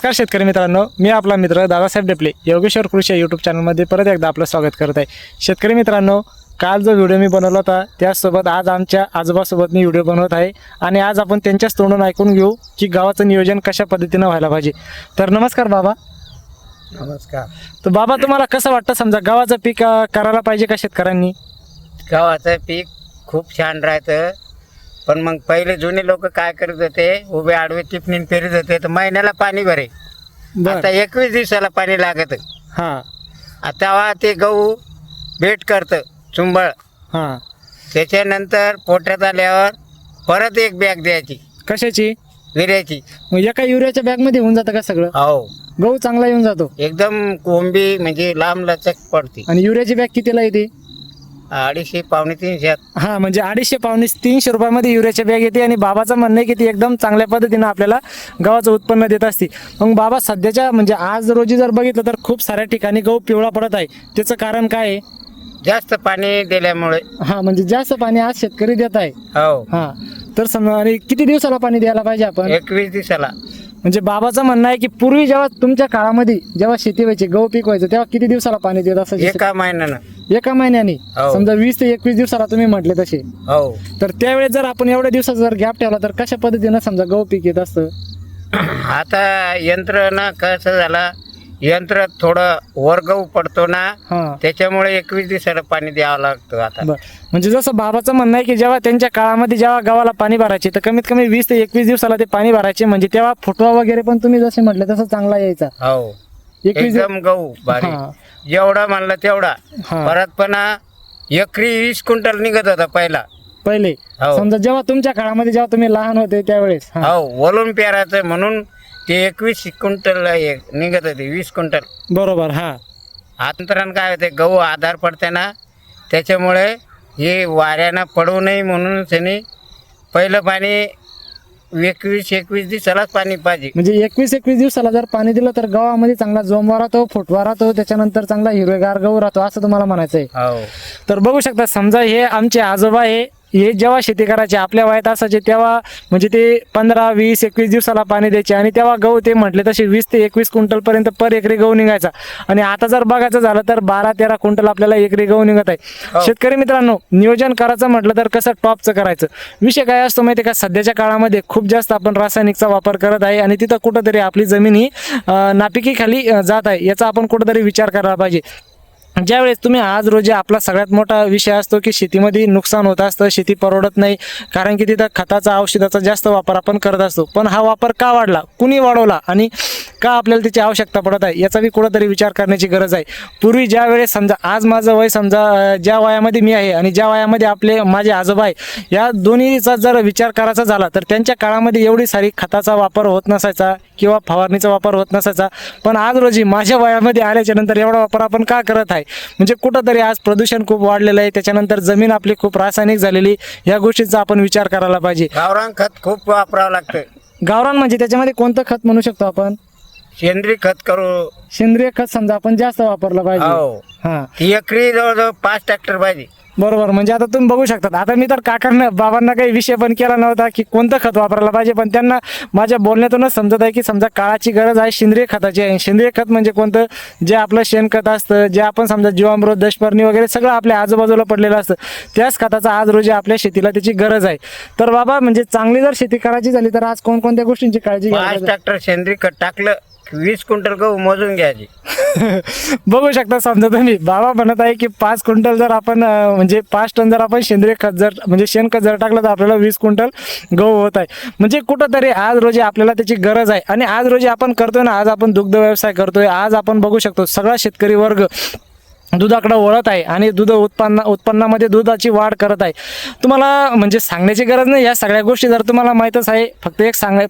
नमस्कार शेतकरी मित्रांनो, मी आपला मित्र दादासाहेब डेपले योगेश्वर कृषी यूट्यूब चॅनलमध्ये परत एकदा आपलं स्वागत करत आहे. शेतकरी मित्रांनो, काल जो व्हिडिओ मी बनवला होता त्याचसोबत आज आमच्या आजोबासोबत मी व्हिडिओ बनवत आहे आणि आज आपण त्यांच्याच तोंडून ऐकून घेऊ की गावाचं नियोजन कशा पद्धतीनं व्हायला पाहिजे. तर नमस्कार बाबा. नमस्कार. तर बाबा, तुम्हाला कसं वाटतं, समजा गावाचं पीक करायला पाहिजे का शेतकऱ्यांनी? गव्हाचं पीक खूप छान राहतं, पण मग पहिले जुने लोक काय करत होते, उभे आडवे टिपणीन पेरत होते तर महिन्याला पाणी भरे. आता 21 दिवसाला पाणी लागत. हां आता ते गहू भेट करतं चुंबळ. हां. त्याच्यानंतर पोट्यात आल्यावर परत एक बॅग द्यायची कशाची? विऱ्याची. मग एका युरियाच्या बॅगमध्ये होऊन जातं का सगळं? हो, गहू चांगला येऊन जातो एकदम कोंबी म्हणजे लांब लचक पडते. आणि युरियाची बॅग कितीला येते? 250 पावणे 300. हां, म्हणजे 250 पावणे 300 रुपयामध्ये युरियाची बॅग येते. आणि बाबाचं म्हणणं आहे की ती एकदम चांगल्या पद्धतीनं आपल्याला गव्हाचं उत्पन्न देत असते. मग बाबा, सध्याच्या म्हणजे आज रोजी जर बघितलं तर खूप साऱ्या ठिकाणी गहू पिवळा पडत आहे. त्याचं कारण काय आहे? जास्त पाणी दिल्यामुळे. हां, म्हणजे जास्त पाणी आज शेतकरी देत आहे. हो, हां, तर समजा आणि किती दिवसाला पाणी द्यायला पाहिजे आपण? 21 दिवसाला. म्हणजे बाबाचं म्हणणं आहे की पूर्वी जेव्हा तुमच्या काळामध्ये जेव्हा शेती व्हायची, गहू पीक व्हायचं, तेव्हा किती दिवसाला पाणी देत असं? एका महिन्यानं. एका महिन्याने. हो. समजा 20 ते 21 दिवसाला तुम्ही म्हटले तसे. हो, तर त्यावेळेस जर आपण एवढ्या दिवसाचा जर गॅप ठेवला तर कशा पद्धतीनं समजा गहू पीक येत असतं? आता यंत्रणा कसं झाला, यंत्र थोडं वर गहू पडतो ना, हां, त्याच्यामुळे 21 दिवसाला पाणी द्यावं लागतं. आता बरं. म्हणजे जसं बाबाचं म्हणणं आहे की जेव्हा त्यांच्या काळामध्ये जेव्हा गव्हाला पाणी भरायचे तर कमीत कमी 20 ते 21 दिवसाला ते पाणी भरायचे, म्हणजे तेव्हा फुटवा वगैरे पण तुम्ही जसे म्हटले तसं चांगला यायचा. हो, 21 एकदम गहू भारी. हां. जेवढा म्हणलं तेवढा. हां. परत पण एकरी 20 क्विंटल निघत होता पहिला. पहिले हो. समजा जेव्हा तुमच्या काळामध्ये जेव्हा तुम्ही लहान होते त्यावेळेस. हां. हो, वलून पेरायचं म्हणून ते 21 क्विंटल निघत होते, 20 क्विंटल. बरोबर. हां, अंतरण काय होते, गहू आधार पडते ना, त्याच्यामुळे हे वाऱ्यानं पडू नये म्हणून त्यांनी पहिलं पाणी 21 दिवसालाच पाणी पाहिजे. म्हणजे 21 दिवसाला जर पाणी दिलं तर गव्हामध्ये चांगला जोमवा राहतो, फुटवा राहतो, त्याच्यानंतर चांगला हिरवेगार गहू राहतो, असं तुम्हाला म्हणायचं आहे. हो, तर बघू शकता, समजा हे आमचे आजोबा आहे, हे जेव्हा शेती करायचे आपल्या वयात असायचे तेव्हा म्हणजे ते 15, 20, 21 दिवसाला पाणी द्यायचे आणि तेव्हा गहू ते म्हटले तसे 20 ते 21 क्विंटल पर्यंत पर एकरी गहू निघायचा. आणि आता जर बघायचं झालं तर 12-13 क्विंटल आपल्याला एकरी गहू निघत आहे. हो. शेतकरी मित्रांनो, नियोजन करायचं म्हटलं तर कसं टॉपचं करायचं. विषय काय असतो माहिती आहे का, सध्याच्या काळामध्ये खूप जास्त आपण रासायनिकचा वापर करत आहे आणि तिथं कुठंतरी आपली जमीन ही नापिकीखाली जात आहे. याचा आपण कुठंतरी विचार करायला पाहिजे. ज्यावेळेस तुम्ही आज रोजी आपला सगळ्यात मोठा विषय असतो की शेतीमध्ये नुकसान होत असतं, शेती परवडत नाही, कारण की तिथं खताचा औषधाचा जास्त वापर आपण करत असतो. पण हा वापर का वाढला, कुणी वाढवला आणि का आपल्याला त्याची आवश्यकता पडत आहे, याचा बी कुठंतरी विचार करण्याची गरज आहे. पूर्वी ज्या वेळेस समजा आज माझं वय समजा ज्या वयामध्ये मी आहे आणि ज्या वयामध्ये माझे आजोबा आहे, या दोन्हीचा जर विचार करायचा झाला तर त्यांच्या काळामध्ये एवढी सारी खताचा वापर होत नसायचा किंवा फवारणीचा वापर होत नसायचा. पण आज रोजी माझ्या वयामध्ये आल्याच्या नंतर एवढा वापर आपण का करत आहे? म्हणजे कुठंतरी आज प्रदूषण खूप वाढलेलं आहे, त्याच्यानंतर जमीन आपली खूप रासायनिक झालेली, या गोष्टींचा आपण विचार करायला पाहिजे. गावरान खत खूप वापरावं लागतं. गावरान म्हणजे त्याच्यामध्ये कोणतं खत म्हणू शकतो आपण? सेंद्रिय खत करू. सेंद्रिय खत समजा आपण जास्त वापरलं पाहिजे. हो, हां, ती एकरी जवळजवळ 5 ट्रॅक्टर पाहिजे. बरोबर. म्हणजे आता तुम्ही बघू शकता, आता मी तर काकांना बाबांना काही विषय पण केला नव्हता की कोणतं खत वापरायला पाहिजे, पण त्यांना माझ्या बोलण्यातूनच समजत आहे की समजा काळाची गरज आहे सेंद्रिय खताची आहे. सेंद्रिय खत म्हणजे कोणतं? जे आपलं शेणखत असतं, जे आपण समजा जीवामृत, दशपर्णी वगैरे सगळं आपल्या आजूबाजूला पडलेलं असतं, त्याच खताचा आज रोजी आपल्या शेतीला त्याची गरज आहे. तर बाबा, म्हणजे चांगली जर शेती करायची झाली तर आज कोणकोणत्या गोष्टींची काळजी 5 घ्यायची? ट्रॅक्टर सेंद्रिय खत टाकलं 20 क्विंटल गहू मोजून घ्यायची. बघू शकता, समजा तुम्ही बाबा म्हणत आहे की 5 क्विंटल जर आपण म्हणजे 5 टन जर आपण सेंद्रिय खत जर म्हणजे शेणखत जर टाकलं तर आपल्याला 20 क्विंटल गहू होत आहे. म्हणजे कुठंतरी आज रोजी आपल्याला त्याची गरज आहे. आणि आज रोजी आपण करतोय ना, आज आपण दुग्ध व्यवसाय करतोय, आज आपण बघू शकतो सगळा शेतकरी वर्ग दुधाकडे वळत आहे आणि दूध उत्पन्नामध्ये दुधाची वाढ करत आहे. तुम्हाला म्हणजे सांगण्याची गरज नाही, या सगळ्या गोष्टी जर तुम्हाला माहीतच आहे.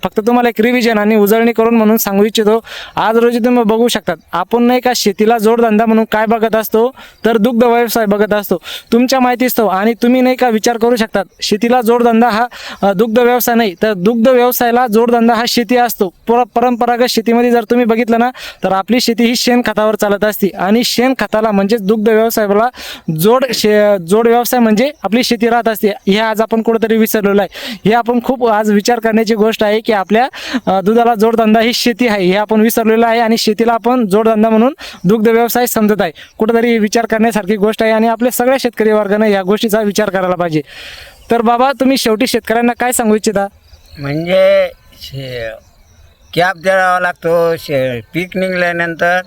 फक्त तुम्हाला एक रिव्हिजन आणि उजळणी करून म्हणून सांगू इच्छितो. आज रोजी तुम्ही बघू शकतात, आपण नाही का शेतीला जोडधंदा म्हणून काय बघत असतो तर दुग्ध व्यवसाय बघत असतो. तुमच्या माहितीस्तव आणि तुम्ही नाही का विचार करू शकतात, शेतीला जोडधंदा हा दुग्ध व्यवसाय नाही, तर दुग्ध व्यवसायाला जोडधंदा हा शेती असतो. परंपरागत शेतीमध्ये जर तुम्ही बघितलं ना तर आपली शेती ही शेणखतावर चालत असते आणि शेणखताला म्हणजे म्हणजेच दुग्ध व्यवसायाला जोड व्यवसाय म्हणजे आपली शेती राहत असते. हे आज आपण कुठेतरी विसरलेलो आहे. हे आपण खूप आज विचार करण्याची गोष्ट आहे की आपल्या दुधाला जोडधंदा ही शेती आहे, हे आपण विसरलेलो आहे आणि शेतीला आपण जोडधंदा म्हणून दुग्ध व्यवसाय समजत आहे. कुठेतरी विचार करण्यासारखी गोष्ट आहे आणि आपल्या सगळ्या शेतकरी वर्गाने या गोष्टीचा विचार करायला पाहिजे. तर बाबा, तुम्ही शेवटी शेतकऱ्यांना काय सांगू इच्छिता? म्हणजे गॅप द्यावा लागतो. पीक निघल्यानंतर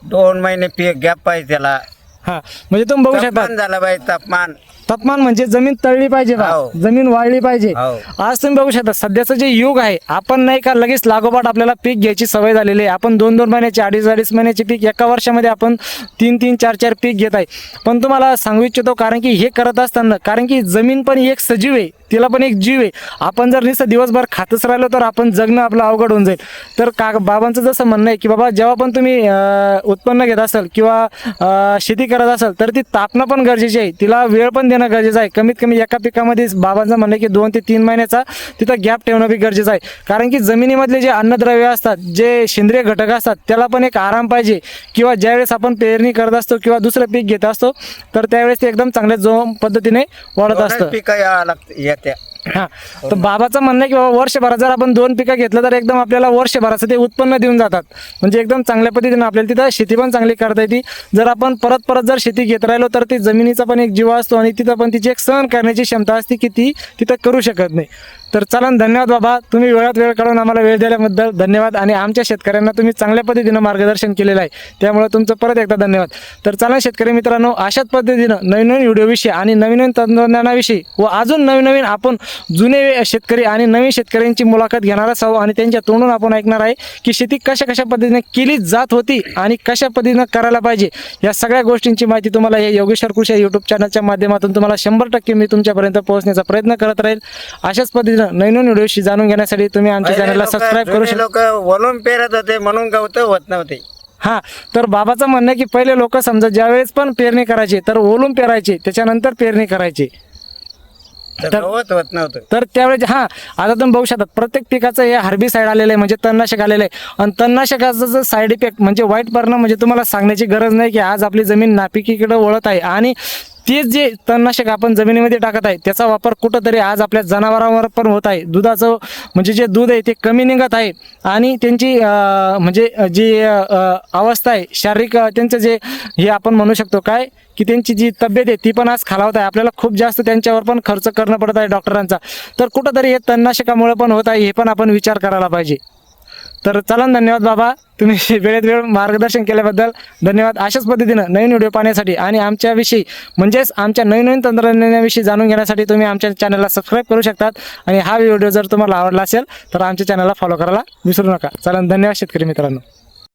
2 महिने पीक गॅप पाहिजे त्याला. हा, म्हणजे तुम्ही बघू शकता तापमान झालं पाहिजे. तापमान म्हणजे जमीन तळली पाहिजे बा, हो. जमीन वाळली पाहिजे. हो. आज तुम्ही बघू शकता सध्याचं जे युग आहे, आपण नाही का लगेच लागोपाठ आपल्याला पीक घ्यायची सवय झालेली आहे. आपण 2-2 महिन्याचे 2.5 महिन्याचे पीक एका वर्षामध्ये आपण 3-3, 4-4 पीक घेत आहे. पण तुम्हाला सांगू इच्छितो, कारण की हे करत असताना, कारण की जमीन पण एक सजीव आहे, तिला पण एक जीव आहे. आपण जर नुसतं दिवसभर खातच राहिलो तर आपण जगणं आपलं अवघड होऊन जाईल. तर बाबांचं जसं म्हणणं आहे की बाबा, जेव्हा पण तुम्ही उत्पन्न घेत असाल किंवा शेती करत असाल तर ती तापणं पण गरजेची आहे, तिला वेळ पण देणं गरजेचं आहे. कमीत कमी एका पिकामध्ये बाबांचं म्हणणं आहे की 2 ते 3 महिन्याचा तिथं गॅप ठेवणं बी गरजेचं आहे. कारण की जमिनीमधले जे अन्नद्रव्य असतात, जे सेंद्रिय घटक असतात, त्याला पण एक आराम पाहिजे. किंवा ज्यावेळेस आपण पेरणी करत असतो किंवा दुसरं पीक घेत असतो तर त्यावेळेस ते एकदम चांगल्या पद्धतीने वाढत असतं. पीक यावं लागतं त्या. हा, तर बाबाचं म्हणणं आहे की बाबा वर्षभरात जर आपण 2 पिकं घेतलं तर एकदम आपल्याला वर्षभराचं ते उत्पन्न देऊन जातात. म्हणजे एकदम चांगल्या पद्धतीने आपल्याला तिथं शेती पण चांगली करता येते. जर आपण परत जर शेती घेत राहिलो तर ती जमिनीचा पण एक जीव असतो आणि तिथं पण तिची एक सहन करण्याची क्षमता असते की ती तिथं करू शकत नाही. तर चला, धन्यवाद बाबा, तुम्ही वेळात वेळ काढून आम्हाला वेळ दिल्याबद्दल धन्यवाद. आणि आमच्या शेतकऱ्यांना तुम्ही चांगल्या पद्धतीनं मार्गदर्शन केलेलं आहे, त्यामुळे तुमचं परत एकदा धन्यवाद. तर चला शेतकरी मित्रांनो, अशाच पद्धतीनं नवीन व्हिडिओविषयी आणि नवीन तंत्रज्ञानाविषयी व अजून नवीन आपण जुने शेतकरी आणि नवीन शेतकऱ्यांची मुलाखत घेणारच आहोत आणि त्यांच्या तोंडून आपण ऐकणार आहे की शेती कशा पद्धतीने केली जात होती आणि कशा पद्धतीनं करायला पाहिजे. या सगळ्या गोष्टींची माहिती तुम्हाला या योगेश्वर कृषी युट्यूब चॅनलच्या माध्यमातून तुम्हाला 100% मी तुमच्यापर्यंत पोहोचण्याचा प्रयत्न करत राहील. अशाच पद्धतीनं नवीन व्हिडिओशी जाणून घेण्यासाठी तुम्ही आमच्या चॅनलला सबस्क्राईब करू शकता. लोक वलून पेरत होते म्हणून गवत होत नव्हते. हा, तर बाबाचं म्हणणं आहे की पहिले लोक समजा ज्यावेळेस पण पेरणी करायची तर ओलून पेरायचे, त्याच्यानंतर पेरणी करायची, गवत होत नव्हतं. तर त्यावेळेस आता तुम्ही बघू शकता प्रत्येक पिकाचं हे हार्बिसाइड आलेलं आहे, म्हणजे तणनाशक आलेलं आहे. आणि तणनाशकाचा जर साईड इफेक्ट म्हणजे वाईट परिणाम म्हणजे तुम्हाला सांगण्याची गरज नाही की आज आपली जमीन नापिकीकडे वळत आहे आणि तेच जे तणनाशक आपण जमिनीमध्ये टाकत आहे त्याचा वापर कुठंतरी आज आपल्या जनावरांवर पण होत आहे. दुधाचं म्हणजे जे दूध आहे ते कमी निघत आहे आणि त्यांची म्हणजे जी अवस्था आहे शारीरिक, त्यांचं जे हे आपण म्हणू शकतो काय की त्यांची जी तब्येत आहे ती पण आज खालावत आहे. आपल्याला खूप जास्त त्यांच्यावर पण खर्च करणं पडत आहे डॉक्टरांचा. तर कुठंतरी हे तणनाशकामुळे पण होत आहे, हे पण आपण विचार करायला पाहिजे. तर चला, धन्यवाद बाबा, तुम्ही वेळेत वेळ मार्गदर्शन केल्याबद्दल धन्यवाद. अशाच पद्धतीनं नवीन व्हिडिओ पाहण्यासाठी आणि आमच्याविषयी म्हणजेच आमच्या नवीन तंत्रज्ञानाविषयी जाणून घेण्यासाठी तुम्ही आमच्या चॅनलला सबस्क्राईब करू शकतात. आणि हा व्हिडिओ जर तुम्हाला आवडला असेल तर आमच्या चॅनलला फॉलो करायला विसरू नका. चला, धन्यवाद शेतकरी मित्रांनो.